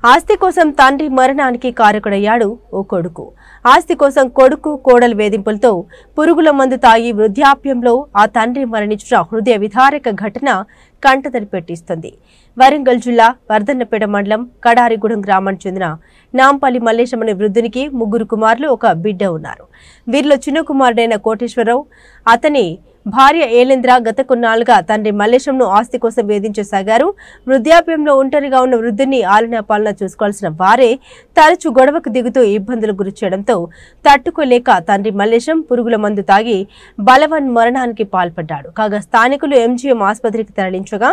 ఆస్తి కోసం తండ్రి మరణానికి కారకుడయ్యాడు ఓ కొడుకు. ఆస్తి కోసం కొడుకు కోడలు వేధింపులతో పురుగుల మందు తాగి వృద్ధాప్యంలో ఆ తండ్రి మరణించిన హృదయ విదారక ఘటన కంటతడి పెట్టిస్తుంది. వరంగల్ జిల్లా వర్ధన్నపేట మండలం కడారిగూడెం గ్రామానికి చెందిన నాంపల్లి మల్లేశం అనే వృద్ధునికి 3 కుమారులు, 1 బిడ్డ ఉన్నారు. వీరిలో చిన్న కుమారుడైన కోటేశ్వరరావు, అతని భార్య ఏలేంద్ర గత కొన్నాళ్లుగా తండ్రి మల్లేశంను ఆస్తి కోసం వేధించసాగారు. వృద్ధాప్యంలో ఒంటరిగా ఉన్న వృద్ధుని ఆలనా పాలన చూసుకోవాల్సిన వారే తరచూ గొడవకు దిగుతూ ఇబ్బందులకు గురి చేయడంతో తట్టుకోలేక తండ్రి మల్లేశం పురుగుల మందు తాగి బలవన్ మరణానికి పాల్పడ్డాడు. కాగా స్థానికులు ఎంజీఎం ఆసుపత్రికి తరలించగా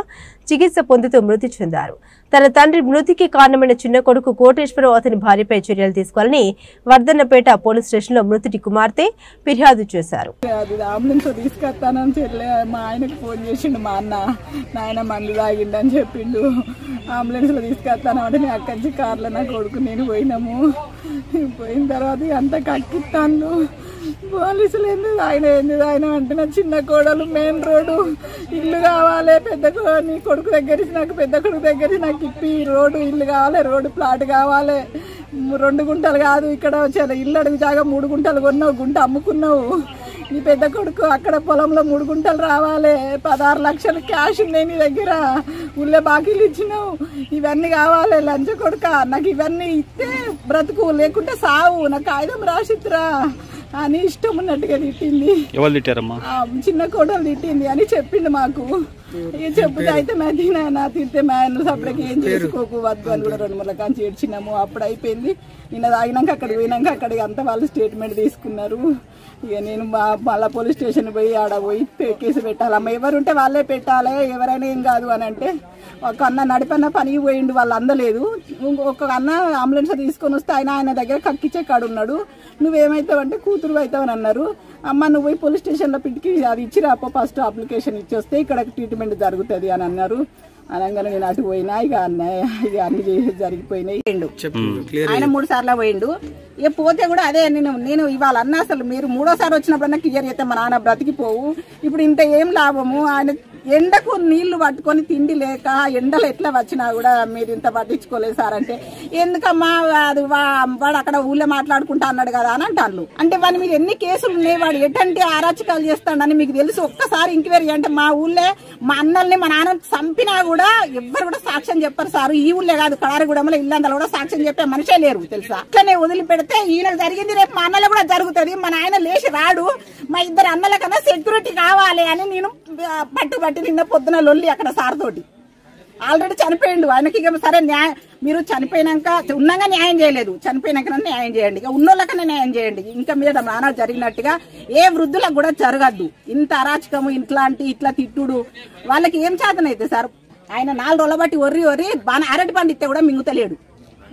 చికిత్స పొందుతూ మృతి చెందారు. తన తండ్రి మృతికి కారణమైన చిన్న కొడుకు కోటేశ్వరరావు అతని భార్యపై చర్యలు తీసుకోవాలని వర్ధన్నపేట పోలీస్ స్టేషన్లో మృతుడి కుమార్తె ఫిర్యాదు చేశారు. మా ఆయనకు ఫోన్ చేసిండు, మా నాయన మందు తాగిండని చెప్పిండు. అంబులెన్స్ లో తీసుకొస్తానంటే నేను అక్కడి నుంచి కార్లో నా కొడుకు నేను పోయినాము. పోయిన తర్వాత అంతా కక్కిస్తాను. పోలీసులు ఎందుకు ఆయన అంటే నా చిన్న కోడలు మెయిన్ రోడ్డు ఇల్లు కావాలి, నీ కొడుకు దగ్గర నాకు పెద్ద కొడుకు దగ్గర నాకు ఇప్పి రోడ్డు ఇల్లు కావాలి, రోడ్డు ప్లాట్ కావాలి. 2 గుంటలు కాదు, ఇక్కడ ఇల్లు అడుగు జాగా 3 గుంటలు కొన్నావు, గుంట అమ్ముకున్నావు. నీ పెద్ద కొడుకు అక్కడ పొలంలో 3 గుంటలు రావాలి, 16 లక్షలు క్యాష్ ఉంది నీ దగ్గర, ఊళ్ళో బాకీలు ఇచ్చినావు, ఇవన్నీ కావాలి. లంచ కొడుక నాకు ఇవన్నీ ఇస్తే బ్రతుకు, లేకుంటే సావు, నాకు కాగితం రాసిద్దురా అని ఇష్టం ఉన్నట్టుగా తిట్టింది. చిన్న కోడలు తిట్టింది అని చెప్పిండు మాకు. చెప్తే అయితే నా తిడితే మేనలు అప్పటికి ఏం చేసుకోకు వద్దు అని కూడా 2 మూల కాంచి ఏడ్చినాము. అప్పుడు అయిపోయింది. నిన్న తాగినాక అక్కడికి పోయినాక అక్కడికి అంతా వాళ్ళు స్టేట్మెంట్ తీసుకున్నారు. ఇక నేను మళ్ళా పోలీస్ స్టేషన్ పోయి ఆడ పోయి కేసు పెట్టాలమ్మ, ఎవరుంటే వాళ్ళే పెట్టాలి, ఎవరైనా ఏం కాదు అని అంటే ఒక అన్న నడిపన్న పనికి పోయిండు, వాళ్ళు అందలేదు. ఒక అన్న అంబులెన్స్ తీసుకొని వస్తే ఆయన దగ్గర కక్కిచ్చే కాడున్నాడు. నువ్వేమవుతావు అంటే కూతురు అవుతావని అన్నారు. అమ్మ నువ్వు పోయి పోలీస్ స్టేషన్లో పిటికి అది ఇచ్చిరాపో, ఫస్ట్ అప్లికేషన్ ఇచ్చేస్తే ఇక్కడ ట్రీట్మెంట్ జరుగుతుంది అని అన్నారు. అనగానే నేను అటు పోయినా. ఇక అన్ని జరిగిపోయినాయి. ఆయన 3 సార్లు పోయిండు. ఇక పోతే కూడా అదే నేను ఇవాళ అన్నా, అసలు మీరు 3వ సారి వచ్చినప్పుడన్నా క్లియర్ చేస్తే మా నాన్న బ్రతికిపోవు. ఇప్పుడు ఇంత ఏం లాభము, ఆయన ఎండకు నీళ్లు పట్టుకొని తిండి లేక ఎండలు ఎట్లా వచ్చినా కూడా మీరు ఇంత పట్టించుకోలేదు సార్ అంటే, ఎందుకమ్మా అది వాడు అక్కడ ఊళ్ళో మాట్లాడుకుంటా అన్నాడు కదా అని అంటారు. అంటే వాడి మీరు ఎన్ని కేసులు ఉన్నాయి, వాడు ఎటువంటి అరాచకాలు చేస్తాడని మీకు తెలుసు. ఒక్కసారి ఎంక్వైరీ అంటే మా ఊళ్ళో మా అన్నల్ని మా నాన్న చంపినా కూడా ఎవ్వరు కూడా సాక్ష్యం చెప్పారు సార్. ఈ ఊళ్ళే కాదు, కడారిగూడెంలో ఇల్లందరూ కూడా సాక్ష్యం చెప్పే మనిషే లేరు తెలుసా. అట్లనే వదిలిపెడితే ఈయన జరిగింది రేపు మా అన్నలో కూడా జరుగుతుంది. మా నాయన లేచి రాడు, మా 2 అన్నల కన్నా సెక్యూరిటీ కావాలి అని నేను పట్టుబట్టి నిన్న పొద్దున లొల్లి అక్కడ సార్ తోటి. ఆల్రెడీ చనిపోయిండు ఆయనకి. సరే మీరు చనిపోయినాక ఉన్నాగా న్యాయం చేయలేదు, చనిపోయినాక న్యాయం చేయండి, ఇక ఉన్నోళ్ళకన్నా న్యాయం చేయండి. ఇంకా మీద నాన్న జరిగినట్టుగా ఏ వృద్ధులకు కూడా జరగద్దు. ఇంత అరాచకము, ఇట్లా తిట్టుడు వాళ్ళకి ఏం చేతనైతే సార్. ఆయన 4 రోజుల బట్టి ఒర్రి బాగా అరటి పండు ఇస్తే కూడా మింగుతలేడు.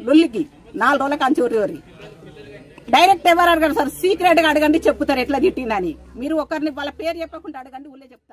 లొల్లికి 4 రోజుల కాంచి ఒర్రి డైరెక్ట్ ఎవరు అడగండి సార్, సీక్రెట్ గా అడగండి, చెప్తారు ఎట్లా తిట్టిందని. మీరు ఒకరిని వాళ్ళ పేరు చెప్పకుండా అడగండి, ఊళ్ళే చెప్తారు.